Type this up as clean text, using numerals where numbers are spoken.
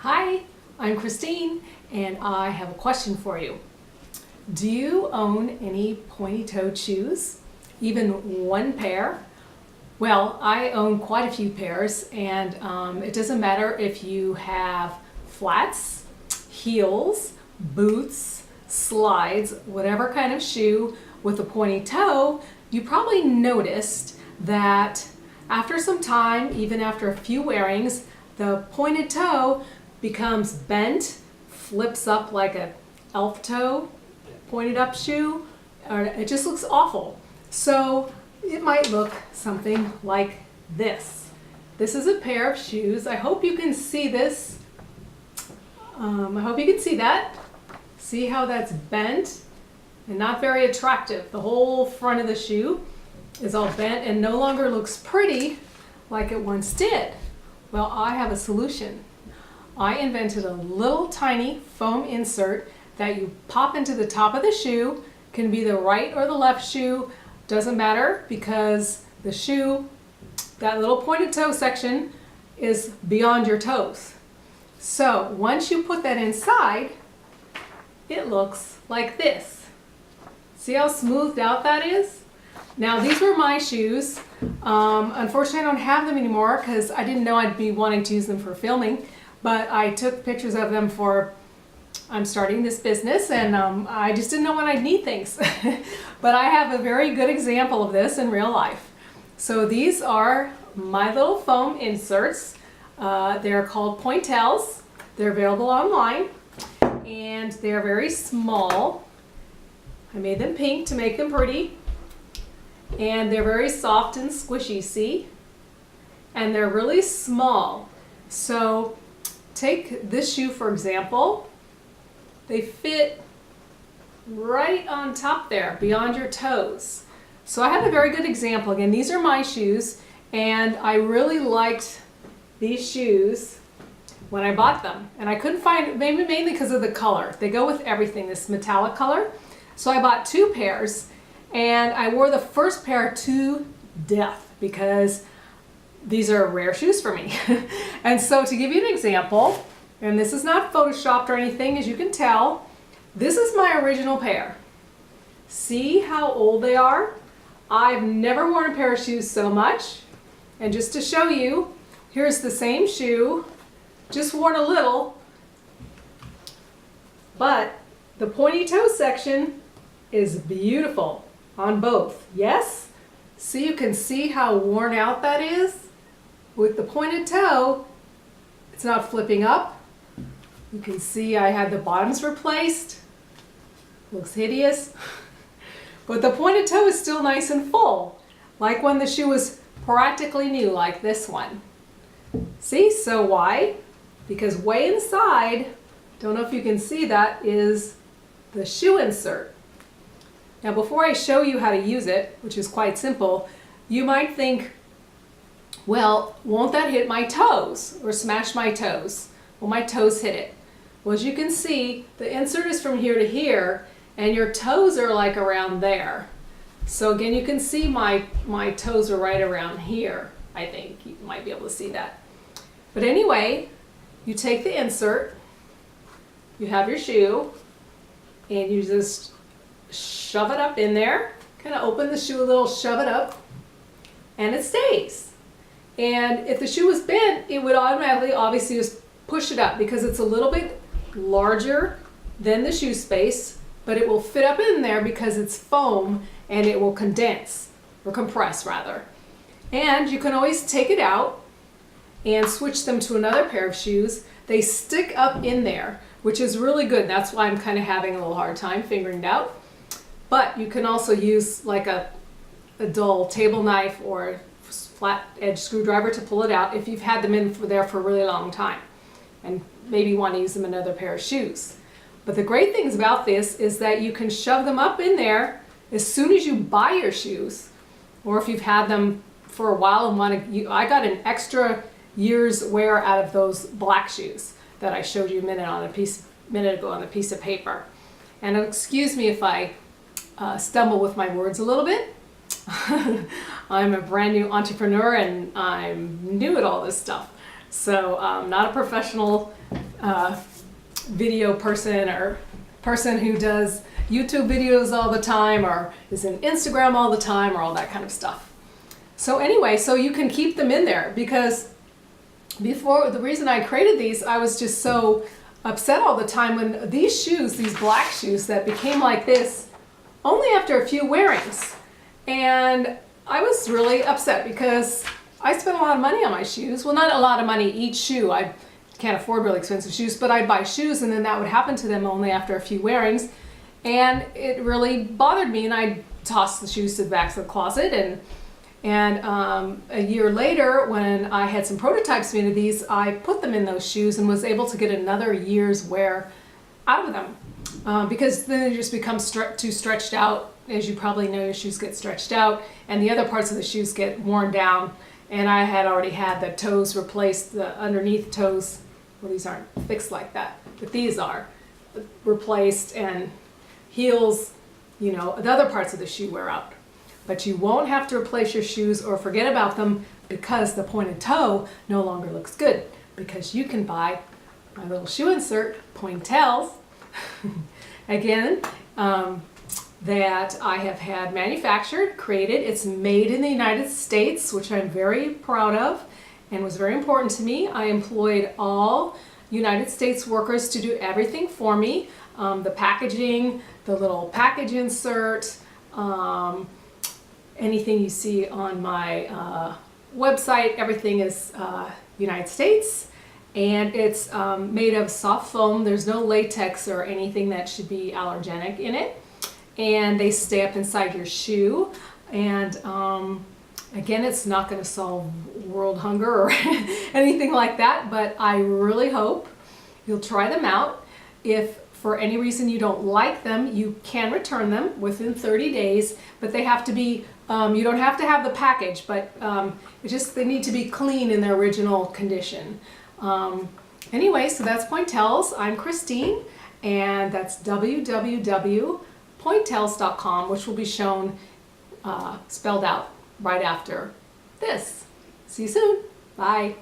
Hi, I'm Christine and I have a question for you. Do you own any pointy-toed shoes? Even one pair? Well, I own quite a few pairs and it doesn't matter if you have flats, heels, boots, slides, whatever kind of shoe with a pointy toe, you probably noticed that after some time, even after a few wearings, the pointed toe becomes bent, flips up like an elf toe, pointed up shoe, or it just looks awful. So it might look something like this. This is a pair of shoes. I hope you can see this. I hope you can see that. See how that's bent and not very attractive. The whole front of the shoe is all bent and no longer looks pretty like it once did. Well, I have a solution. I invented a little tiny foam insert that you pop into the top of the shoe. Can be the right or the left shoe, doesn't matter, because the shoe, that little pointed toe section, is beyond your toes. So once you put that inside, it looks like this. See how smoothed out that is? Now these were my shoes. Unfortunately I don't have them anymore because I didn't know I'd be wanting to use them for filming, but I took pictures of them for, I'm starting this business and I just didn't know when I'd need things. But I have a very good example of this in real life. So these are my little foam inserts. They're called pointy-toes. They're available online and they're very small. I made them pink to make them pretty. And they're very soft and squishy, see? And they're really small. So take this shoe for example. They fit right on top there, beyond your toes. So I have a very good example. Again, these are my shoes, and I really liked these shoes when I bought them. And I couldn't find, maybe mainly because of the color. They go with everything, this metallic color. So I bought two pairs, and I wore the first pair to death because these are rare shoes for me. And so to give you an example, and this is not photoshopped or anything, as you can tell, this is my original pair. See how old they are? I've never worn a pair of shoes so much. And just to show you, here's the same shoe, just worn a little, but the pointy toe section is beautiful on both. Yes? So you can see how worn out that is. With the pointed toe, it's not flipping up. You can see I had the bottoms replaced. Looks hideous. But the pointed toe is still nice and full, like when the shoe was practically new, like this one. See? So why? Because way inside, don't know if you can see that, is the shoe insert. Now before I show you how to use it, which is quite simple, you might think, well, won't that hit my toes or smash my toes? Well, my toes hit it. Well, as you can see, the insert is from here to here and your toes are like around there. So again, you can see my toes are right around here. I think you might be able to see that. But anyway, you take the insert, you have your shoe, and you just shove it up in there, kind of open the shoe a little, shove it up, and it stays. And if the shoe was bent, it would automatically obviously just push it up because it's a little bit larger than the shoe space, but it will fit up in there because it's foam and it will condense, or compress rather. And you can always take it out and switch them to another pair of shoes. They stick up in there, which is really good. That's why I'm kind of having a little hard time figuring it out. But you can also use like a dull table knife or flat edge screwdriver to pull it out if you've had them in there for a really long time and maybe want to use them in another pair of shoes. But the great things about this is that you can shove them up in there as soon as you buy your shoes, or if you've had them for a while and want to, I got an extra year's wear out of those black shoes that I showed you a minute ago on a piece of paper. And excuse me if I stumble with my words a little bit. I'm a brand new entrepreneur and I'm new at all this stuff. So I'm not a professional video person or person who does YouTube videos all the time or is in Instagram all the time or all that kind of stuff. So anyway, so you can keep them in there, because before, the reason I created these, I was just so upset all the time when these shoes, these black shoes that became like this only after a few wearings. And I was really upset because I spent a lot of money on my shoes. Well, not a lot of money each shoe. I can't afford really expensive shoes, but I'd buy shoes and then that would happen to them only after a few wearings. And it really bothered me, and I tossed the shoes to the back of the closet. And a year later, when I had some prototypes made of these, I put them in those shoes and was able to get another year's wear out of them. Because then they just become too stretched out. As you probably know, your shoes get stretched out and the other parts of the shoes get worn down. And I had already had the toes replaced, the underneath toes. Well, these aren't fixed like that, but these are replaced, and heels, you know, the other parts of the shoe wear out. But you won't have to replace your shoes or forget about them because the pointed toe no longer looks good, because you can buy my little shoe insert, pointy-toes, again, that I have had manufactured, created. It's made in the United States, which I'm very proud of and was very important to me. I employed all United States workers to do everything for me. The packaging, the little package insert, anything you see on my website, everything is United States. And it's made of soft foam. There's no latex or anything that should be allergenic in it. And they stay up inside your shoe. And again, it's not going to solve world hunger or anything like that, but I really hope you'll try them out. If for any reason you don't like them, you can return them within 30 days, but they have to be, you don't have to have the package, but they need to be clean in their original condition. Anyway, so that's Pointy-toes. I'm Christine, and that's www.pointy-toes.com, which will be shown spelled out right after this. See you soon. Bye.